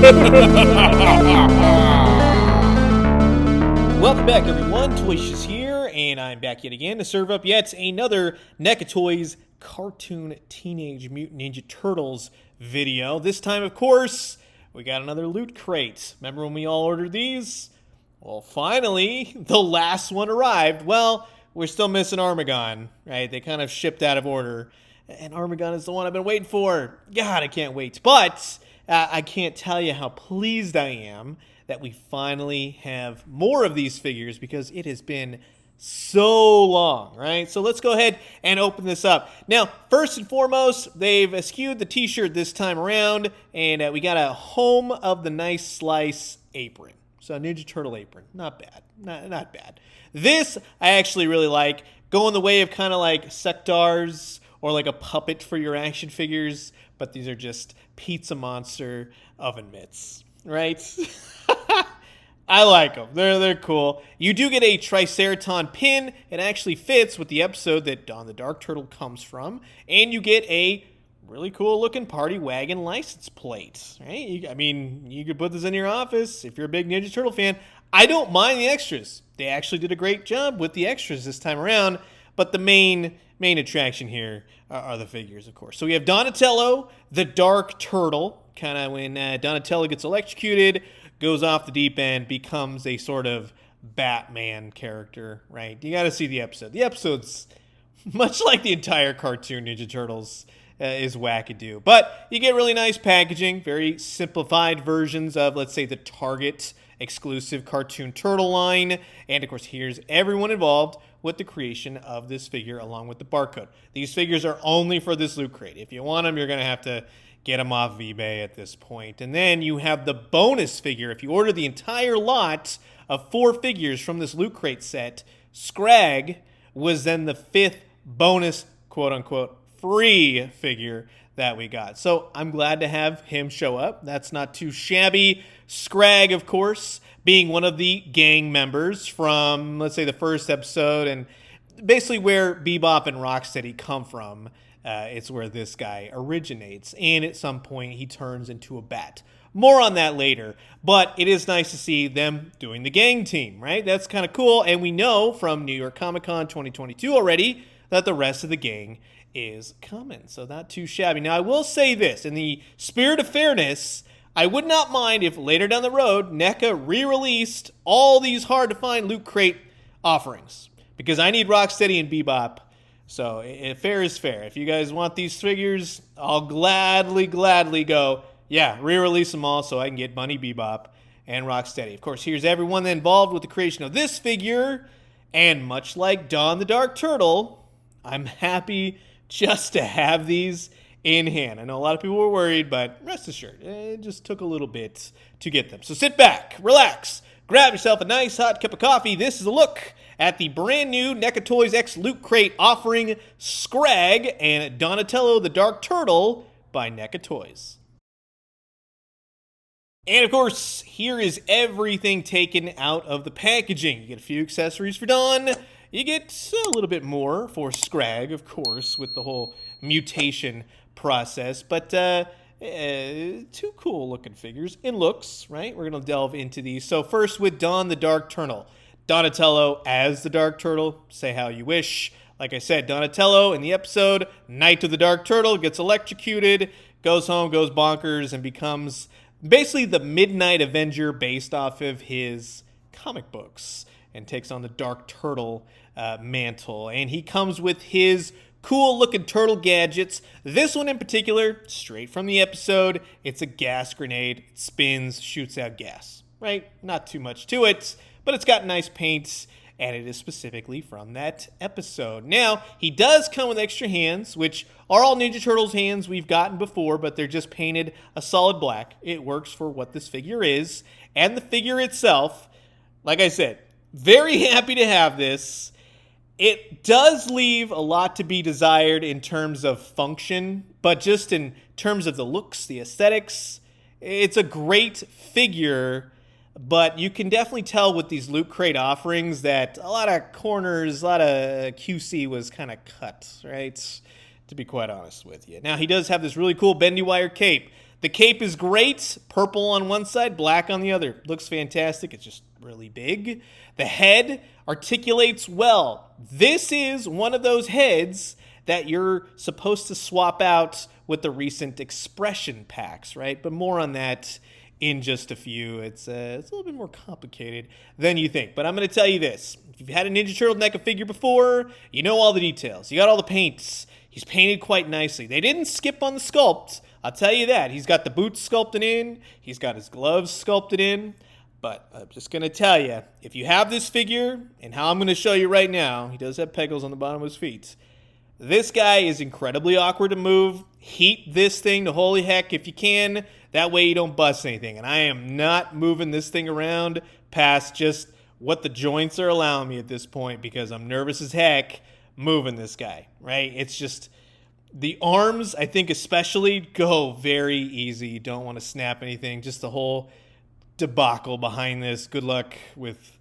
Welcome back, everyone. Toyshiz here, and I'm back yet again to serve up yet another NECA Toys Cartoon Teenage Mutant Ninja Turtles video. This time, of course, we got another loot crate. Remember when we all ordered these? Well, finally, the last one arrived. Well, we're still missing Armagon, right? They kind of shipped out of order. And Armagon is the one I've been waiting for. God, I can't wait. But I can't tell you how pleased I am that we finally have more of these figures because it has been so long, right? So let's go ahead and open this up. Now, first and foremost, they've eschewed the t-shirt this time around, and we got a Home of the Nice Slice apron. So a Ninja Turtle apron. Not bad. Not bad. This I actually really like. Going the way of kind of like Sectars or like a puppet for your action figures, but these are just Pizza Monster oven mitts, right? I like them. They're cool. You do get a Triceraton pin. It actually fits with the episode that Dawn the Dark Turtle comes from, and you get a really cool looking Party Wagon license plate, right? I mean, you could put this in your office if you're a big Ninja Turtle fan. I don't mind the extras. They actually did a great job with the extras this time around, but the main attraction here are the figures, of course. So we have Donatello, the Dark Turtle, kind of when Donatello gets electrocuted, goes off the deep end, becomes a sort of Batman character, right? You got to see the episode. The episode's much like the entire cartoon Ninja Turtles is wackadoo. But you get really nice packaging, very simplified versions of, let's say, the Target exclusive cartoon turtle line. And, of course, here's everyone involved with the creation of this figure along with the barcode. These figures are only for this loot crate. If you want them, you're going to have to get them off eBay at this point. And then you have the bonus figure. If you order the entire lot of 4 figures from this loot crate set, Scragg was then the 5th bonus, quote-unquote, free figure that we got. So I'm glad to have him show up. That's not too shabby. Scragg, of course, being one of the gang members from, let's say, the first episode, and basically where Bebop and Rocksteady come from. It's where this guy originates, and at some point he turns into a bat. More on that later, but it is nice to see them doing the gang team, right? That's kind of cool, and we know from New York Comic Con 2022 already that the rest of the gang is coming, so not too shabby. Now, I will say this, in the spirit of fairness, I would not mind if later down the road, NECA re-released all these hard-to-find loot crate offerings, because I need Rocksteady and Bebop. So fair is fair. If you guys want these figures, I'll gladly go, yeah, re-release them all so I can get Bunny Bebop and Rocksteady. Of course, here's everyone involved with the creation of this figure, and much like Dawn the Dark Turtle, I'm happy just to have these in hand. I know a lot of people were worried, but rest assured, it just took a little bit to get them. So sit back, relax, grab yourself a nice hot cup of coffee. This is a look at the brand new NECA Toys X Loot Crate offering Scragg and Donatello the Dark Turtle by NECA Toys. And of course, here is everything taken out of the packaging. You get a few accessories for Dawn. You get a little bit more for Scragg, of course, with the whole mutation process. But 2 cool looking figures in looks, right? We're going to delve into these. So first with Dawn the Dark Turtle. Donatello as the Dark Turtle, say how you wish. Like I said, Donatello in the episode, Night of the Dark Turtle, gets electrocuted, goes home, goes bonkers, and becomes basically the Midnight Avenger based off of his comic books, and takes on the Dark Turtle mantle. And he comes with his cool-looking turtle gadgets. This one in particular, straight from the episode, it's a gas grenade. It spins, shoots out gas, right? Not too much to it, but it's got nice paints, and it is specifically from that episode. Now, he does come with extra hands, which are all Ninja Turtles hands we've gotten before, but they're just painted a solid black. It works for what this figure is. And the figure itself, like I said, very happy to have this. It does leave a lot to be desired in terms of function, but just in terms of the looks, the aesthetics, it's a great figure. But you can definitely tell with these Loot Crate offerings that a lot of corners, a lot of QC was kind of cut, right? To be quite honest with you. Now, he does have this really cool bendy wire cape. The cape is great. Purple on one side, black on the other. Looks fantastic. It's just really big. The head articulates well. This is one of those heads that you're supposed to swap out with the recent expression packs, right? But more on that in just a few. It's a little bit more complicated than you think. But I'm going to tell you this. If you've had a Ninja Turtle NECA figure before, you know all the details. You got all the paints. He's painted quite nicely. They didn't skip on the sculpt. I'll tell you that. He's got the boots sculpted in. He's got his gloves sculpted in. But I'm just going to tell you, if you have this figure, and how I'm going to show you right now, he does have pegals on the bottom of his feet. This guy is incredibly awkward to move. Heat this thing to holy heck if you can. That way you don't bust anything. And I am not moving this thing around past just what the joints are allowing me at this point because I'm nervous as heck moving this guy, right? It's just the arms, I think especially, go very easy. You don't want to snap anything. Just the whole debacle behind this. Good luck with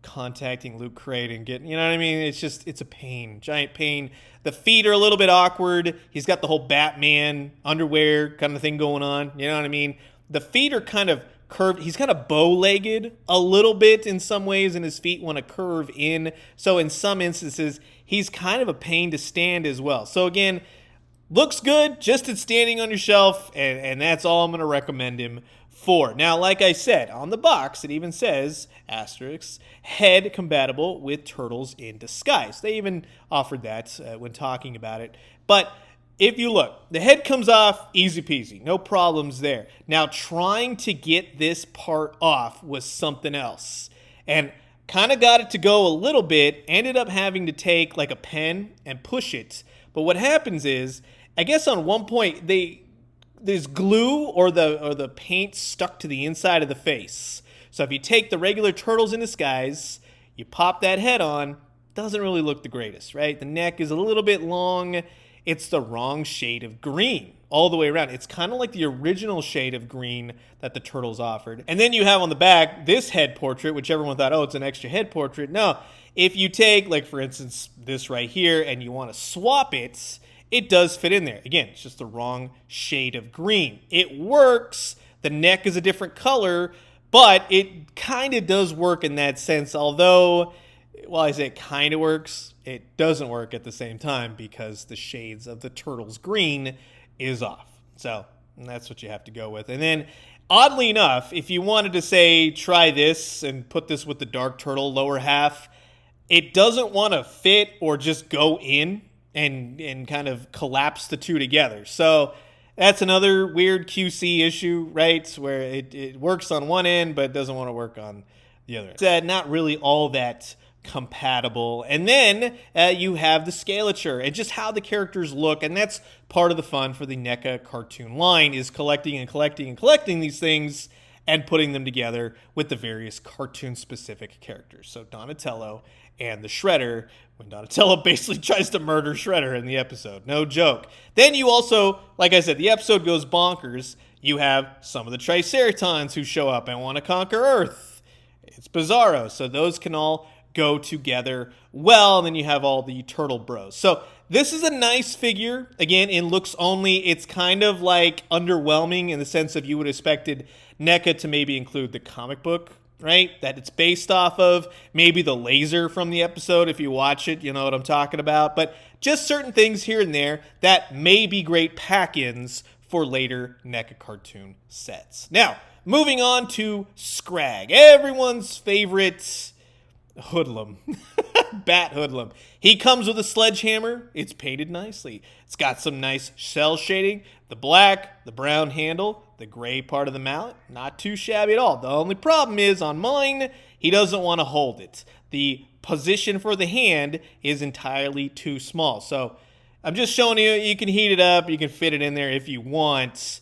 contacting Loot Crate and getting, you know what I mean? It's a pain, giant pain. The feet are a little bit awkward. He's got the whole Batman underwear kind of thing going on. You know what I mean? The feet are kind of curved. He's kind of bow-legged a little bit in some ways, and his feet want to curve in. So in some instances, he's kind of a pain to stand as well. So again, looks good just at standing on your shelf, and that's all I'm going to recommend him for. Now, like I said, on the box, it even says, asterisk, head compatible with Turtles in Disguise. They even offered that when talking about it. But if you look, the head comes off easy peasy. No problems there. Now, trying to get this part off was something else. And kind of got it to go a little bit, ended up having to take like a pen and push it. But what happens is, I guess on one point, there's glue or the paint stuck to the inside of the face. So if you take the regular Turtles in Disguise, you pop that head on, doesn't really look the greatest, right? The neck is a little bit long. It's the wrong shade of green all the way around. It's kind of like the original shade of green that the Turtles offered. And then you have on the back this head portrait, which everyone thought, oh, it's an extra head portrait. No, if you take, like, for instance, this right here and you want to swap it, it does fit in there. Again, it's just the wrong shade of green. It works. The neck is a different color, but it kind of does work in that sense. Although, while I say it kind of works, it doesn't work at the same time because the shades of the Turtles green is off. So that's what you have to go with. And then, oddly enough, if you wanted to say, try this and put this with the Dark Turtle lower half, it doesn't want to fit or just go in and kind of collapse the two together. So that's another weird QC issue, right? Where it works on one end, but doesn't want to work on the other. It's not really all that compatible. And then you have the scalature and just how the characters look. And that's part of the fun for the NECA cartoon line, is collecting and collecting and collecting these things and putting them together with the various cartoon-specific characters. So Donatello and the Shredder, when Donatello basically tries to murder Shredder in the episode. No joke. Then you also, like I said, the episode goes bonkers. You have some of the Triceratons who show up and want to conquer Earth. It's Bizarro. So those can all go together well. And then you have all the Turtle Bros. So this is a nice figure. Again, in looks only, it's kind of like underwhelming in the sense of you would have expected NECA to maybe include the comic book, right, that it's based off of, maybe the laser from the episode. If you watch it, you know what I'm talking about. But just certain things here and there that may be great pack-ins for later NECA cartoon sets. Now, moving on to Scragg, everyone's favorite hoodlum. Bat hoodlum. He comes with a sledgehammer. It's painted nicely. It's got some nice shell shading. The black, the brown handle, the gray part of the mallet. Not too shabby at all. The only problem is, on mine, he doesn't want to hold it. The position for the hand is entirely too small. So I'm just showing you, you can heat it up. You can fit it in there if you want.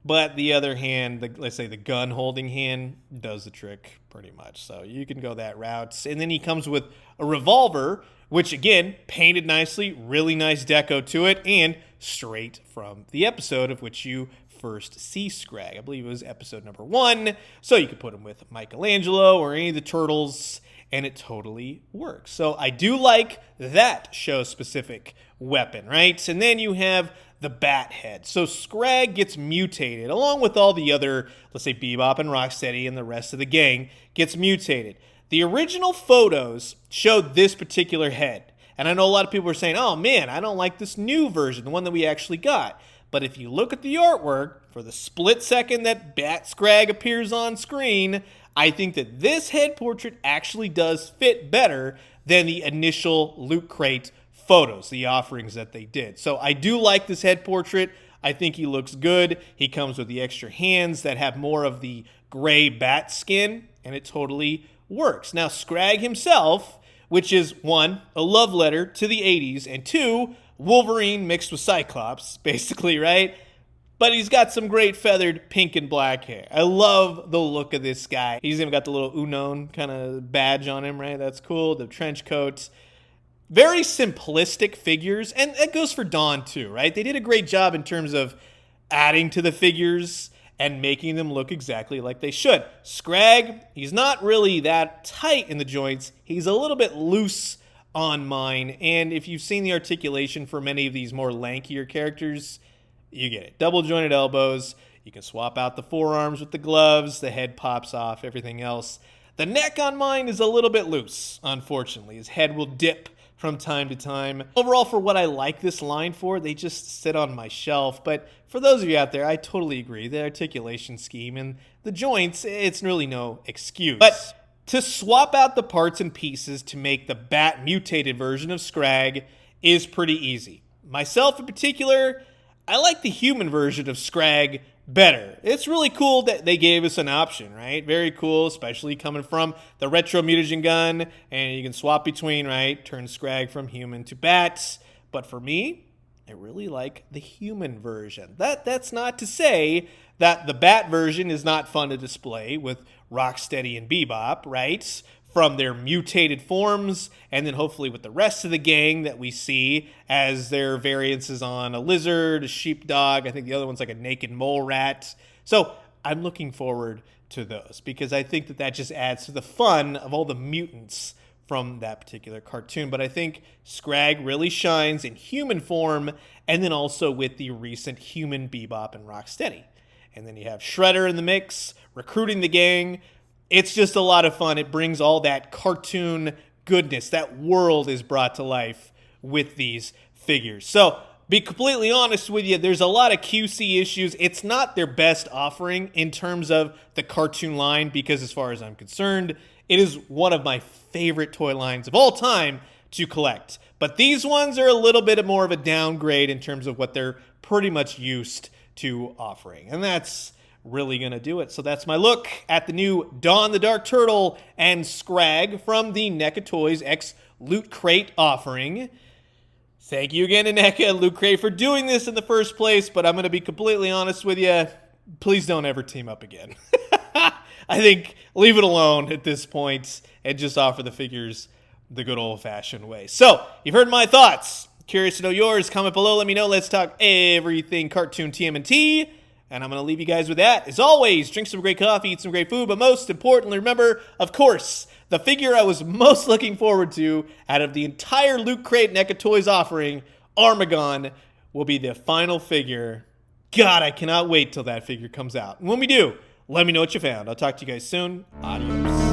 But the other hand, let's say the gun holding hand, does the trick pretty much. So you can go that route. And then he comes with a revolver, which again, painted nicely, really nice deco to it, and straight from the episode of which you first see Scragg. I believe it was episode number 1. So you could put him with Michelangelo or any of the turtles, and it totally works. So I do like that show-specific weapon, right? And then you have the bat head. So Scragg gets mutated, along with all the other, let's say, Bebop and Rocksteady and the rest of the gang gets mutated. The original photos showed this particular head. And I know a lot of people are saying, oh man, I don't like this new version, the one that we actually got. But if you look at the artwork, for the split second that Bat Scragg appears on screen, I think that this head portrait actually does fit better than the initial Loot Crate photos, the offerings that they did. So I do like this head portrait. I think he looks good. He comes with the extra hands that have more of the gray bat skin, and it totally works. Now, Scragg himself, which is 1, a love letter to the 80s, and 2, Wolverine mixed with Cyclops, basically, right? But he's got some great feathered pink and black hair. I love the look of this guy. He's even got the little Unknown kind of badge on him, right? That's cool. The trench coats. Very simplistic figures, and that goes for Dawn too, right? They did a great job in terms of adding to the figures and making them look exactly like they should. Scragg, he's not really that tight in the joints. He's a little bit loose on mine, and if you've seen the articulation for many of these more lankier characters, you get it. Double jointed elbows. You can swap out the forearms with the gloves. The head pops off, everything else. The neck on mine is a little bit loose, unfortunately. His head will dip from time to time. Overall, for what I like this line for, they just sit on my shelf. But for those of you out there, I totally agree. The articulation scheme and the joints, it's really no excuse. But to swap out the parts and pieces to make the bat mutated version of Scragg is pretty easy. Myself in particular, I like the human version of Scragg better. It's really cool that they gave us an option, right? Very cool, especially coming from the retro mutagen gun, and you can swap between, right? Turn Scragg from human to bats. But for me, I really like the human version. That's not to say that the bat version is not fun to display with Rocksteady and Bebop, right? From their mutated forms, and then hopefully with the rest of the gang that we see as their variances on a lizard, a sheepdog. I think the other one's like a naked mole rat. So I'm looking forward to those because I think that just adds to the fun of all the mutants from that particular cartoon. But I think Scragg really shines in human form, and then also with the recent human Bebop and Rocksteady. And then you have Shredder in the mix, recruiting the gang. It's just a lot of fun. It brings all that cartoon goodness. That world is brought to life with these figures. So, be completely honest with you, there's a lot of QC issues. It's not their best offering in terms of the cartoon line because as far as I'm concerned, it is one of my favorite toy lines of all time to collect. But these ones are a little bit more of a downgrade in terms of what they're pretty much used to offering. And that's really gonna do it. So that's my look at the new Dawn the Dark Turtle and Scragg from the NECA Toys X Loot Crate offering. Thank you again to NECA Loot Crate for doing this in the first place, but I'm gonna be completely honest with you, please don't ever team up again. I think leave it alone at this point and just offer the figures the good old-fashioned way. So, you've heard my thoughts. Curious to know yours. Comment below, let me know. Let's talk everything cartoon TMnT. And I'm going to leave you guys with that. As always, drink some great coffee, eat some great food, but most importantly, remember, of course, the figure I was most looking forward to out of the entire Loot Crate NECA Toys offering, Armagon, will be the final figure. God, I cannot wait till that figure comes out. And when we do, let me know what you found. I'll talk to you guys soon. Adios.